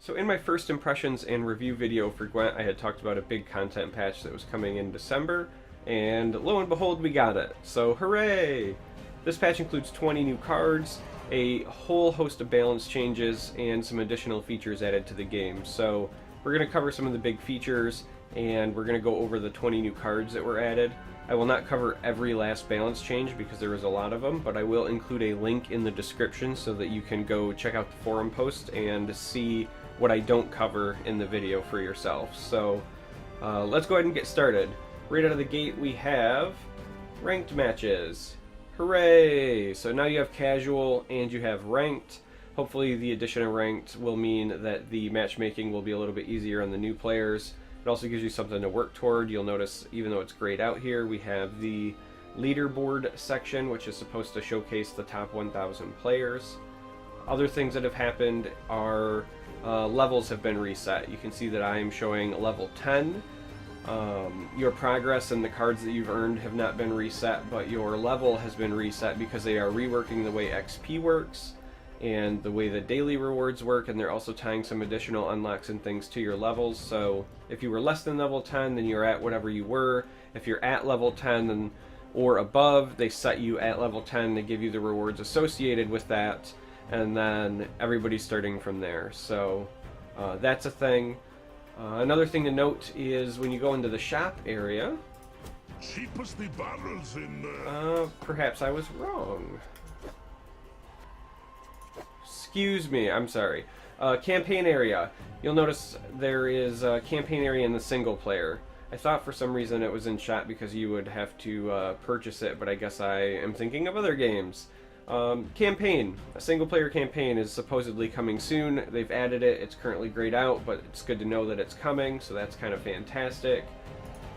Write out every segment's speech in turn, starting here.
So in my first impressions and review video for Gwent, I had talked about a big content patch that was coming in December, and lo and behold, we got it. So hooray! This patch includes 20 new cards, a whole host of balance changes, and some additional features added to the game. So we're going to cover some of the big features, and we're going to go over the 20 new cards that were added. I will not cover every last balance change because there was a lot of them, but I will include a link in the description so that you can go check out the forum post and see what I don't cover in the video for yourself. So let's go ahead and get started. Right out of the gate we have ranked matches. Hooray! So now you have casual and you have ranked. Hopefully the addition of ranked will mean that the matchmaking will be a little bit easier on the new players. It also gives you something to work toward. You'll notice, even though it's grayed out here, we have the leaderboard section, which is supposed to showcase the top 1,000 players. Other things that have happened are levels have been reset. You can see that I am showing level 10. Your progress and the cards that you've earned have not been reset, but your level has been reset because they are reworking the way XP works and the way the daily rewards work, and they're also tying some additional unlocks and things to your levels. So if you were less than level 10, then you're at whatever you were. If you're at level 10 or above, they set you at level 10 to give you the rewards associated with that, and then everybody's starting from there. So that's a thing. Another thing to note is when you go into the shop area, cheapest the barrels in perhaps I was wrong. Excuse me, I'm sorry. Campaign area. You'll notice there is a campaign area in the single player. I thought for some reason it was in shop because you would have to purchase it, but I guess I am thinking of other games. Campaign. A single player campaign is supposedly coming soon. They've added it. It's currently grayed out, but it's good to know that it's coming, so that's kind of fantastic.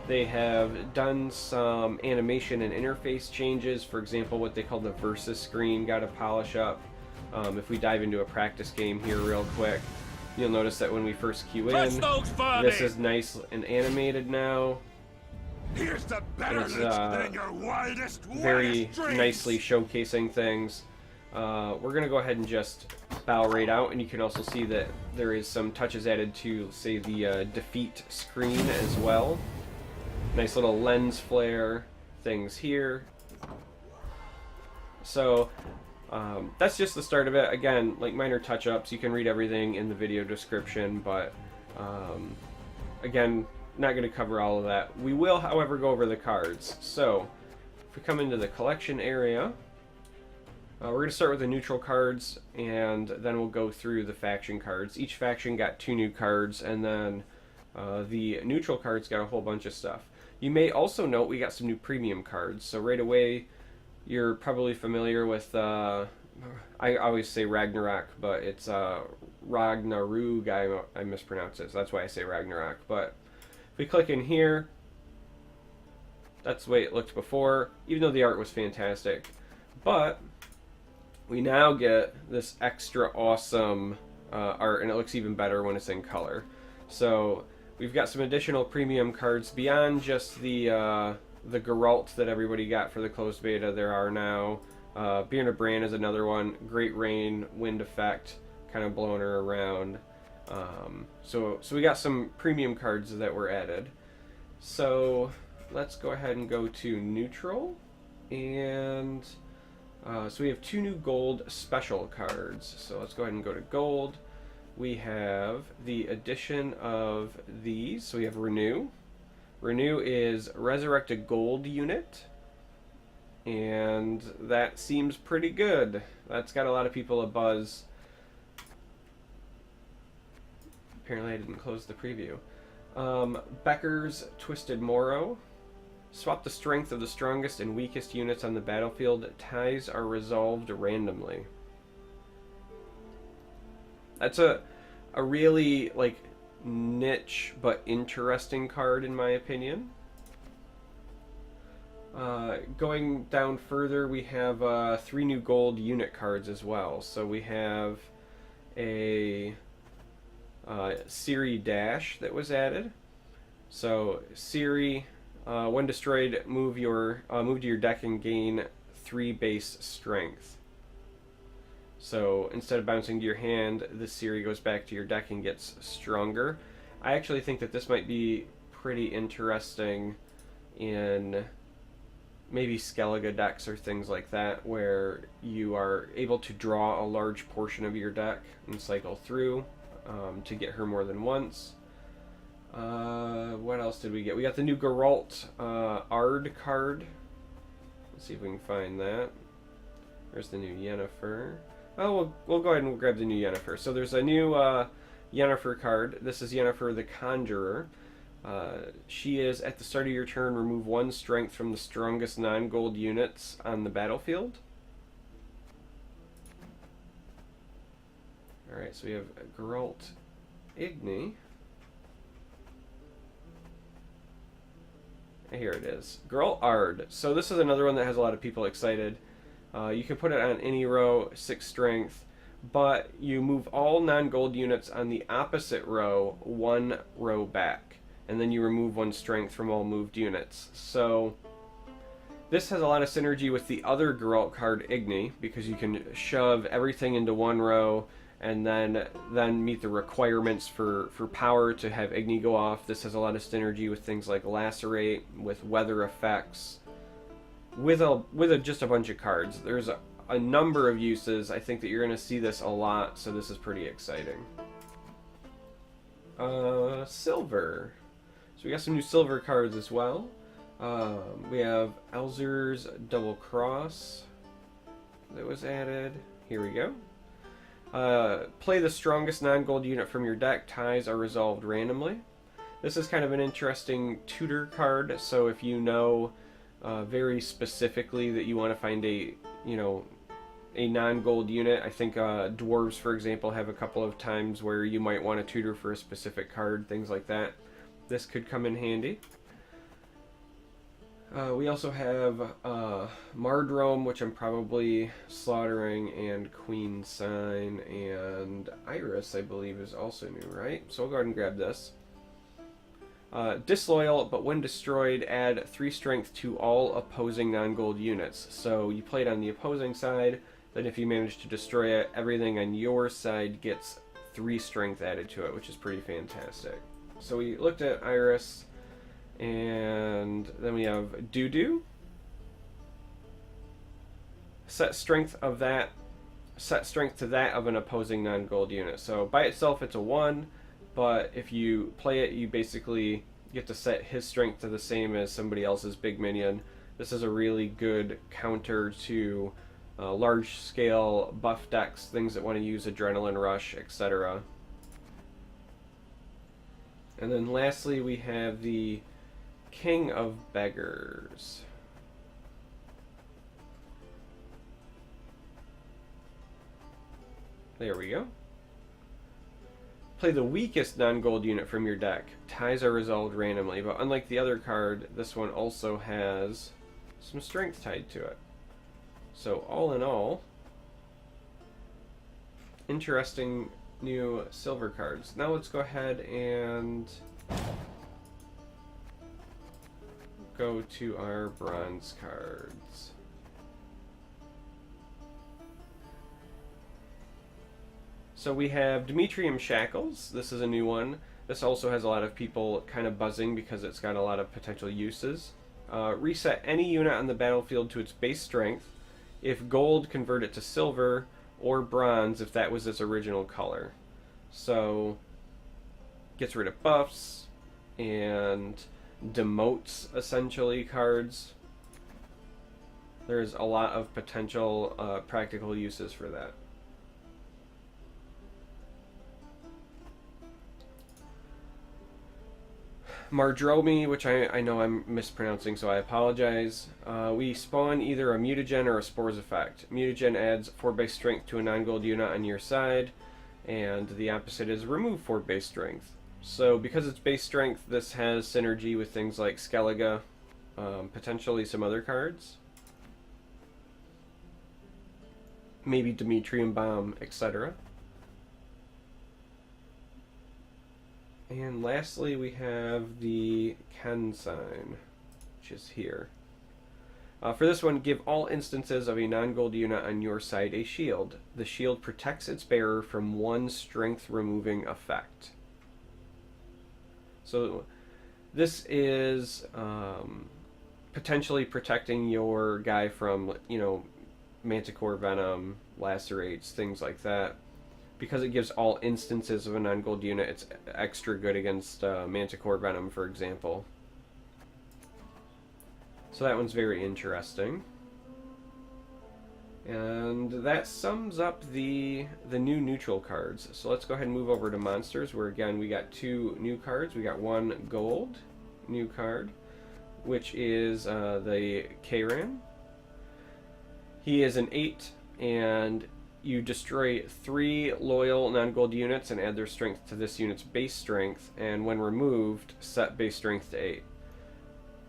They have done some animation and interface changes. For example, what they call the versus screen got to polish up. If we dive into a practice game here real quick, you'll notice that when we first queue in, this is nice and animated now. Here's the It's than your wildest very dreams. nicely showcasing things. We're going to go ahead and just bow right out, and you can also see that there is some touches added to, say, the defeat screen as well. Nice little lens flare things here. So that's just the start of it. Again, like minor touch-ups. You can read everything in the video description, but again, not going to cover all of that. We will, however, go over the cards. So if we come into the collection area, we're going to start with the neutral cards, and then we'll go through the faction cards. Each faction got 2 new cards, and then the neutral cards got a whole bunch of stuff. You may also note we got some new premium cards. So right away, you're probably familiar with, I always say Ragnarok, but it's Ragnarug. I mispronounce it, so that's why I say Ragnarok. But if we click in here, that's the way it looked before, even though the art was fantastic. But we now get this extra awesome art, and it looks even better when it's in color. So we've got some additional premium cards beyond just the Geralt that everybody got for the closed beta. There are now Bjorn of Bran is another one. Great Rain, Wind Effect, kind of blowing her around. So we got some premium cards that were added. So let's go ahead and go to neutral, and so we have 2 new gold special cards. So let's go ahead and go to gold. We have the addition of these. So we have Renew. Renew is Resurrect a Gold unit, and that seems pretty good. That's got a lot of people abuzz. Apparently I didn't close the preview. Becker's Twisted Morrow. Swap the strength of the strongest and weakest units on the battlefield. Ties are resolved randomly. That's a really, like, niche but interesting card in my opinion. Going down further, we have 3 new gold unit cards as well. So we have a Siri Dash that was added. So Siri, when destroyed, move to your deck and gain 3 base strength. So instead of bouncing to your hand, this Siri goes back to your deck and gets stronger. I actually think that this might be pretty interesting in maybe Skellig decks or things like that, where you are able to draw a large portion of your deck and cycle through to get her more than once. What else did we get? We got the new Geralt Ard card. Let's see if we can find that. There's the new Yennefer. Oh, we'll go ahead and we'll grab the new Yennefer. So there's a new Yennefer card. This is Yennefer the Conjurer. She is, at the start of your turn, remove 1 strength from the strongest non-gold units on the battlefield. Alright, so we have Geralt Igni. Here it is. Geralt Ard. So this is another one that has a lot of people excited. You can put it on any row, 6 strength, but you move all non-gold units on the opposite row 1 row back, and then you remove 1 strength from all moved units. So this has a lot of synergy with the other Geralt card, Igni, because you can shove everything into 1 row and then meet the requirements for power to have Igni go off. This has a lot of synergy with things like Lacerate, with weather effects, with just a bunch of cards. There's a number of uses. I think that you're going to see this a lot, so this is pretty exciting. Silver. So we got some new silver cards as well. We have Elzer's Double Cross that was added. Here we go. Play the strongest non-gold unit from your deck. Ties are resolved randomly. This is kind of an interesting tutor card, so if you know very specifically that you want to find a non-gold unit. I think dwarves, for example, have a couple of times where you might want to tutor for a specific card, things like that. This could come in handy. We also have Mardrome, which I'm probably slaughtering, and Queen Sign, and Iris, I believe, is also new, right? So I'll go ahead and grab this. Disloyal, but when destroyed, add 3 strength to all opposing non-gold units. So you play it on the opposing side, then if you manage to destroy it, everything on your side gets 3 strength added to it, which is pretty fantastic. So we looked at Iris, and then we have Dudu. Set strength to that of an opposing non-gold unit. So by itself it's a 1, but if you play it, you basically get to set his strength to the same as somebody else's big minion. This is a really good counter to large-scale buff decks, things that want to use Adrenaline Rush, etc. And then lastly, we have the King of Beggars. There we go. Play the weakest non-gold unit from your deck. Ties are resolved randomly, but unlike the other card, this one also has some strength tied to it. So all in all, interesting new silver cards. Now let's go ahead and go to our bronze cards. So we have Demetrium Shackles. This is a new one. This also has a lot of people kind of buzzing because it's got a lot of potential uses. Reset any unit on the battlefield to its base strength. If gold, convert it to silver, or bronze if that was its original color. So gets rid of buffs and demotes essentially cards. There's a lot of potential practical uses for that. Mardrome, which I know I'm mispronouncing, so I apologize. We spawn either a mutagen or a spores effect. Mutagen adds 4 base strength to a non-gold unit on your side, and the opposite is remove 4 base strength. So because it's base strength, this has synergy with things like Skellig, potentially some other cards. Maybe Demetrium Bomb, etc. And lastly, we have the Ken sign, which is here. For this one, give all instances of a non-gold unit on your side a shield. The shield protects its bearer from one strength removing effect. So this is potentially protecting your guy from, Manticore Venom, Lacerates, things like that. Because it gives all instances of a non-gold unit, it's extra good against Manticore Venom, for example. So that one's very interesting. And that sums up the new neutral cards. So let's go ahead and move over to monsters, where again we got 2 new cards. We got 1 gold new card, which is the Kairan. He is an 8, and you destroy 3 loyal non-gold units and add their strength to this unit's base strength, and when removed, set base strength to 8.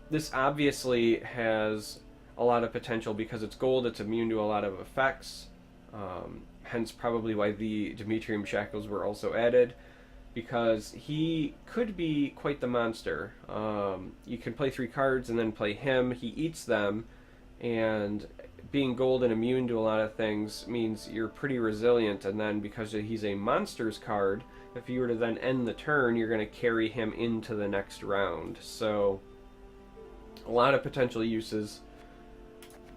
This obviously has a lot of potential because it's gold, it's immune to a lot of effects, hence probably why the Demetrium Shackles were also added, because he could be quite the monster. You can play 3 cards and then play him, he eats them, and being gold and immune to a lot of things means you're pretty resilient, and then because he's a monsters card, if you were to then end the turn, you're going to carry him into the next round. So a lot of potential uses.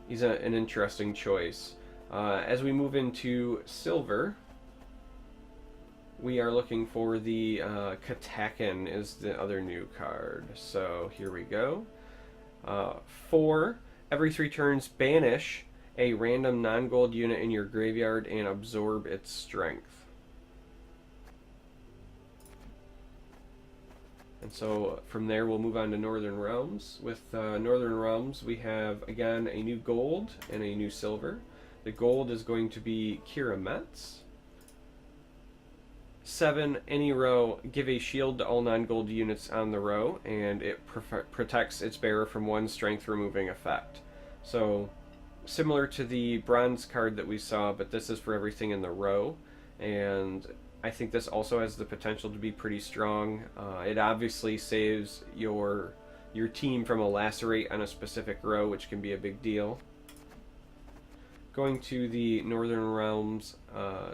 He's an interesting choice. As we move into silver, we are looking for the Katakin is the other new card. So here we go. 4, every 3 turns, banish a random non-gold unit in your graveyard and absorb its strength. And so from there we'll move on to Northern Realms. With Northern Realms we have again a new gold and a new silver. The gold is going to be Kira Metz. 7, any row, give a shield to all non-gold units on the row, and it protects its bearer from 1 strength removing effect. So similar to the bronze card that we saw, but this is for everything in the row, and I think this also has the potential to be pretty strong. It obviously saves your team from a lacerate on a specific row, which can be a big deal. Going to the Northern Realms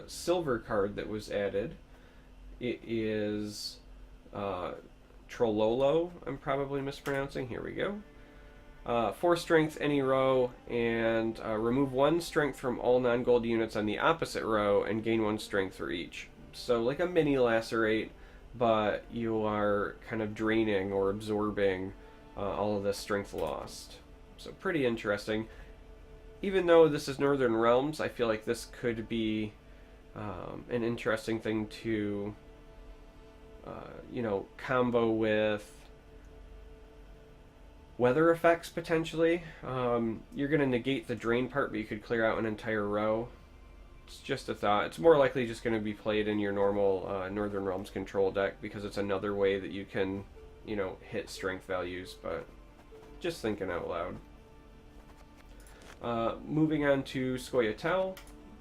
silver card that was added, it is Trololo, I'm probably mispronouncing. Here we go. 4 strength any row, and remove 1 strength from all non-gold units on the opposite row and gain 1 strength for each. So like a mini lacerate, but you are kind of draining or absorbing all of the strength lost. So pretty interesting. Even though this is Northern Realms, I feel like this could be an interesting thing to combo with weather effects potentially. You're going to negate the drain part, but you could clear out an entire row. It's just a thought. It's more likely just going to be played in your normal Northern Realms control deck, because it's another way that you can, hit strength values, but just thinking out loud. Moving on to Scoia'tael.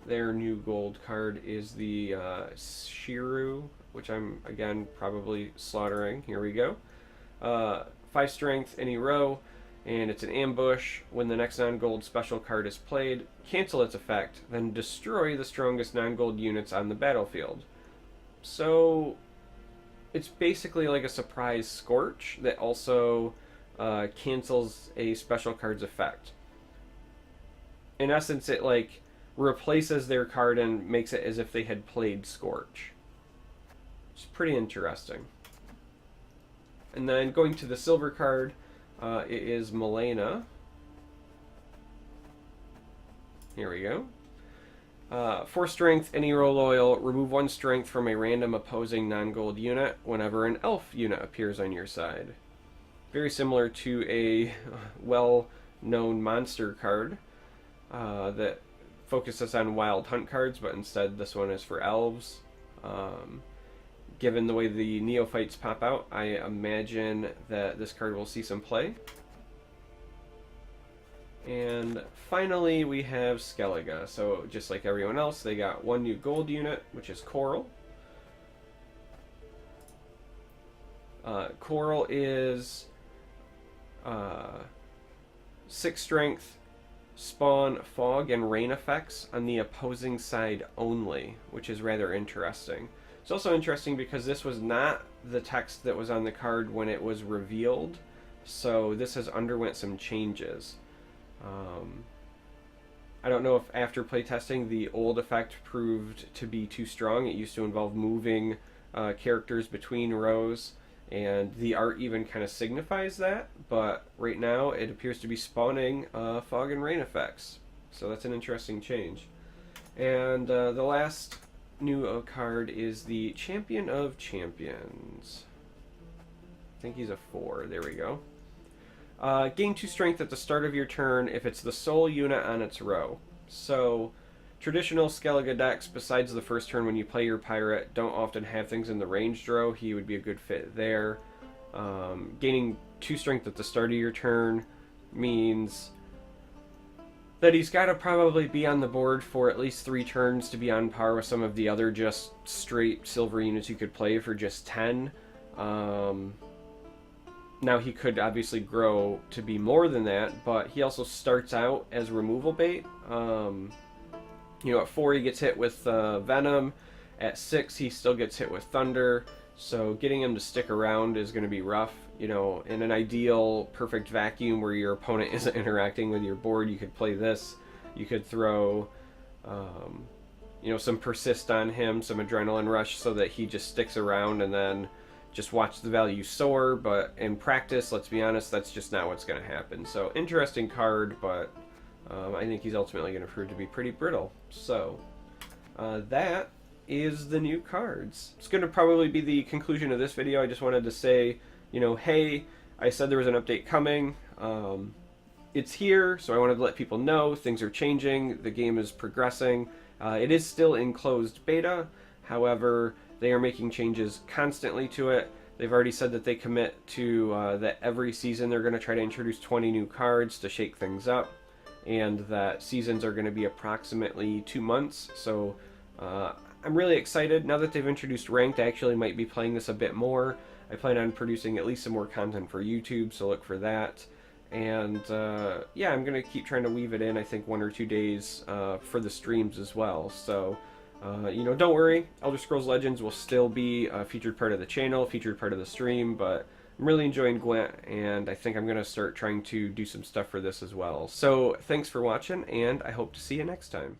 Their new gold card is the Shiru, which I'm, again, probably slaughtering. Here we go. 5 strength, any row, and it's an ambush. When the next non-gold special card is played, cancel its effect, then destroy the strongest non-gold units on the battlefield. So it's basically like a surprise Scorch that also cancels a special card's effect. In essence, it replaces their card and makes it as if they had played Scorch. It's pretty interesting. And then going to the silver card, it is Milena. Here we go. 4 strength, any row loyal, remove 1 strength from a random opposing non-gold unit whenever an elf unit appears on your side. Very similar to a well-known monster card that focuses on wild hunt cards, but instead this one is for elves. Given the way the neophytes pop out, I imagine that this card will see some play. And finally we have Skellig. So just like everyone else, they got 1 new gold unit, which is Coral. Coral is 6 strength, spawn fog and rain effects on the opposing side only, which is rather interesting. It's also interesting because this was not the text that was on the card when it was revealed, so this has underwent some changes. I don't know if after playtesting the old effect proved to be too strong. It used to involve moving characters between rows, and the art even kind of signifies that, but right now it appears to be spawning fog and rain effects. So that's an interesting change. And the last new card is the Champion of Champions. I think he's a 4. There we go. Gain 2 strength at the start of your turn if it's the sole unit on its row. So, traditional Skellig decks, besides the first turn when you play your pirate, don't often have things in the ranged row. He would be a good fit there. Gaining 2 strength at the start of your turn means that he's got to probably be on the board for at least 3 turns to be on par with some of the other just straight silver units you could play for just 10. Now he could obviously grow to be more than that, but he also starts out as removal bait. At 4 he gets hit with Venom. At 6 he still gets hit with Thunder. So getting him to stick around is going to be rough. In an ideal perfect vacuum where your opponent isn't interacting with your board, you could play this. You could throw some persist on him, some adrenaline rush, so that he just sticks around and then just watch the value soar. But in practice, let's be honest, that's just not what's going to happen. So interesting card, but I think he's ultimately going to prove to be pretty brittle. So that is the new cards. It's going to probably be the conclusion of this video. I just wanted to say, hey, I said there was an update coming. It's here, so I wanted to let people know things are changing. The game is progressing. It is still in closed beta. However, they are making changes constantly to it. They've already said that they commit to that every season they're going to try to introduce 20 new cards to shake things up, and that seasons are going to be approximately 2 months. So I'm really excited. Now that they've introduced ranked, I actually might be playing this a bit more. I plan on producing at least some more content for YouTube, so look for that. And yeah, I'm going to keep trying to weave it in, I think 1 or 2 days for the streams as well. So don't worry, Elder Scrolls Legends will still be a featured part of the channel, featured part of the stream, but I'm really enjoying Gwent, and I think I'm going to start trying to do some stuff for this as well. So thanks for watching, and I hope to see you next time.